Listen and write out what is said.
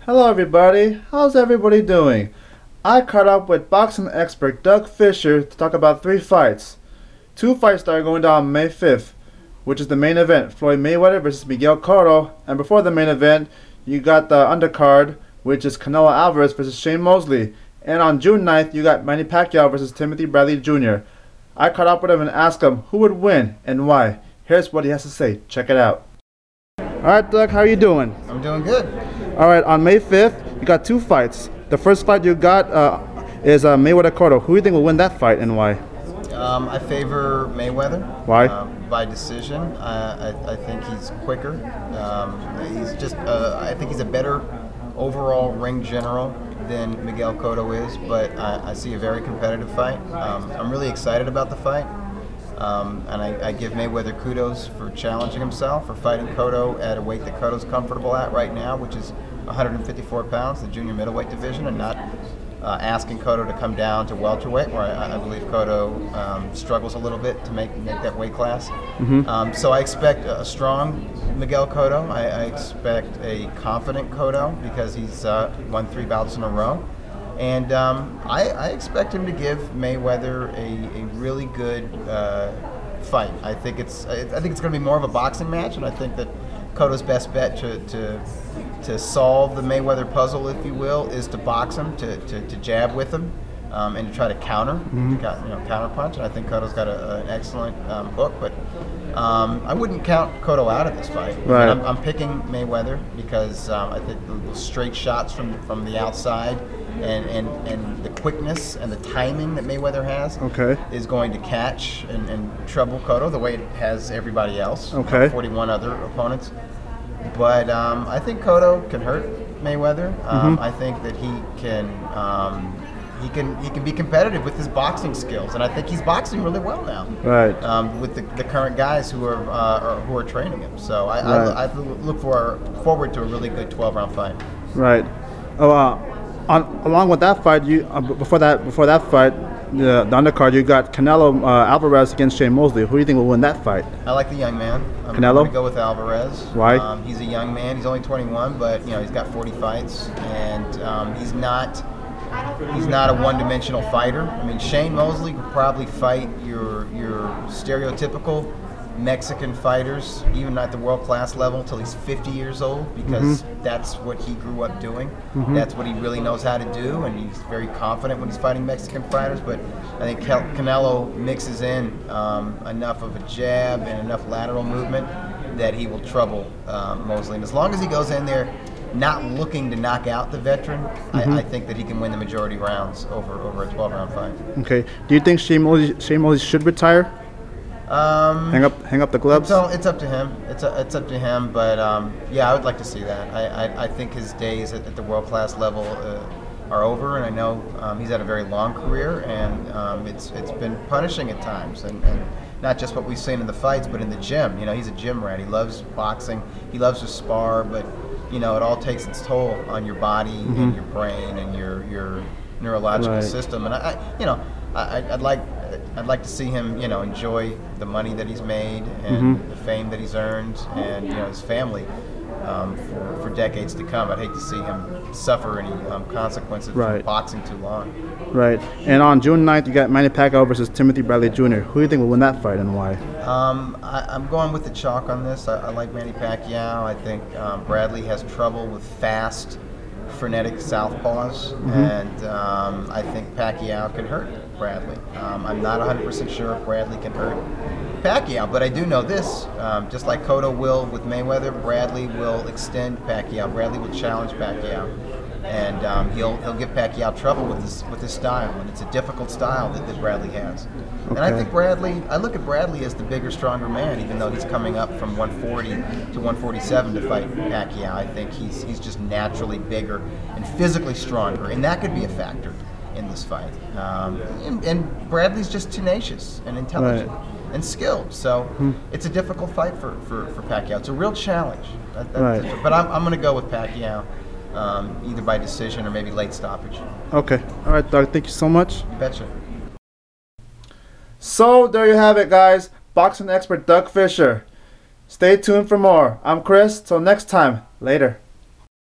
Hello everybody, how's everybody doing? I caught up with boxing expert Doug Fischer to talk about 3 fights. 2 fights that are going down May 5th, which is the main event, Floyd Mayweather versus Miguel-Cotto, and before the main event, you got the undercard, which is Canelo-Alvarez versus Shane Mosley, and on June 9th, you got Manny Pacquiao versus Timothy Bradley Jr. I caught up with him and asked him who would win and why. Here's what he has to say, check it out. Alright Doug, how are you doing? I'm doing good. Alright, on May 5th, you got 2 fights. The first fight you got is Mayweather-Cotto. Who do you think will win that fight and why? I favor Mayweather. Why? By decision. I think he's quicker. I think he's a better overall ring general than Miguel-Cotto is, but I see a very competitive fight. I'm really excited about the fight. And I give Mayweather kudos for challenging himself, for fighting Cotto at a weight that Cotto's comfortable at right now, which is 154 pounds, the junior middleweight division, and not asking Cotto to come down to welterweight, where I believe Cotto struggles a little bit to make that weight class. So I expect a strong Miguel-Cotto. I expect a confident Cotto because he's won 3 bouts in a row. And I expect him to give Mayweather a really good fight. I think it's going to be more of a boxing match, and I think that Cotto's best bet to solve the Mayweather puzzle, if you will, is to box him, to jab with him, and to try to counter, counter punch. And I think Cotto's got an excellent hook, but I wouldn't count Cotto out of this fight. Right. I'm picking Mayweather because I think the straight shots from the outside and the quickness and the timing that Mayweather has is going to catch and trouble Cotto the way it has everybody else, 41 other opponents. But I think Cotto can hurt Mayweather. I think that he can be competitive with his boxing skills, and I think he's boxing really well now. Right. With the current guys who are training him. So I look forward to a really good 12-round fight. Right. Along with that fight, before that fight, the undercard, you got Canelo-Alvarez against Shane Mosley. Who do you think will win that fight? I like the young man. I'm Canelo? going to go with Alvarez. Why? He's a young man. He's only 21, but he's got 40 fights, and he's not a one-dimensional fighter. I mean, Shane Mosley could probably fight your stereotypical Mexican fighters, even at the world-class level, until he's 50 years old, because that's what he grew up doing. That's what he really knows how to do, and he's very confident when he's fighting Mexican fighters. But I think Canelo mixes in enough of a jab and enough lateral movement that he will trouble Mosley. And as long as he goes in there not looking to knock out the veteran, I think that he can win the majority rounds over a 12-round fight. Okay. Do you think Shane Mosley should retire? Hang up the gloves. It's up to him. It's up to him. But yeah, I would like to see that. I think his days at the world class level are over, and I know he's had a very long career, and it's been punishing at times, and not just what we've seen in the fights, but in the gym. He's a gym rat. He loves boxing. He loves to spar, but it all takes its toll on your body and your brain and your neurological system. And I'd like to see him, enjoy the money that he's made and the fame that he's earned, and his family for decades to come. I'd hate to see him suffer any consequences from boxing too long. Right. And on June 9th, you got Manny Pacquiao versus Timothy Bradley Jr. Who do you think will win that fight and why? I'm going with the chalk on this. I like Manny Pacquiao. I think Bradley has trouble with fast, frenetic southpaws, and I think Pacquiao can hurt Bradley. I'm not 100% sure if Bradley can hurt Pacquiao, but I do know this, just like Cotto will with Mayweather, Bradley will extend Pacquiao. Bradley will challenge Pacquiao, and he'll give Pacquiao trouble with his style, and it's a difficult style that Bradley has. And I think I look at Bradley as the bigger, stronger man, even though he's coming up from 140 to 147 to fight Pacquiao. I think he's just naturally bigger and physically stronger, and that could be a factor in this fight. And Bradley's just tenacious and intelligent and skilled, so it's a difficult fight for Pacquiao. It's a real challenge. But I'm going to go with Pacquiao, either by decision or maybe late stoppage. Okay. All right, Doug. Thank you so much. You betcha. So there you have it, guys. Boxing expert Doug Fischer. Stay tuned for more. I'm Chris. Till next time. Later.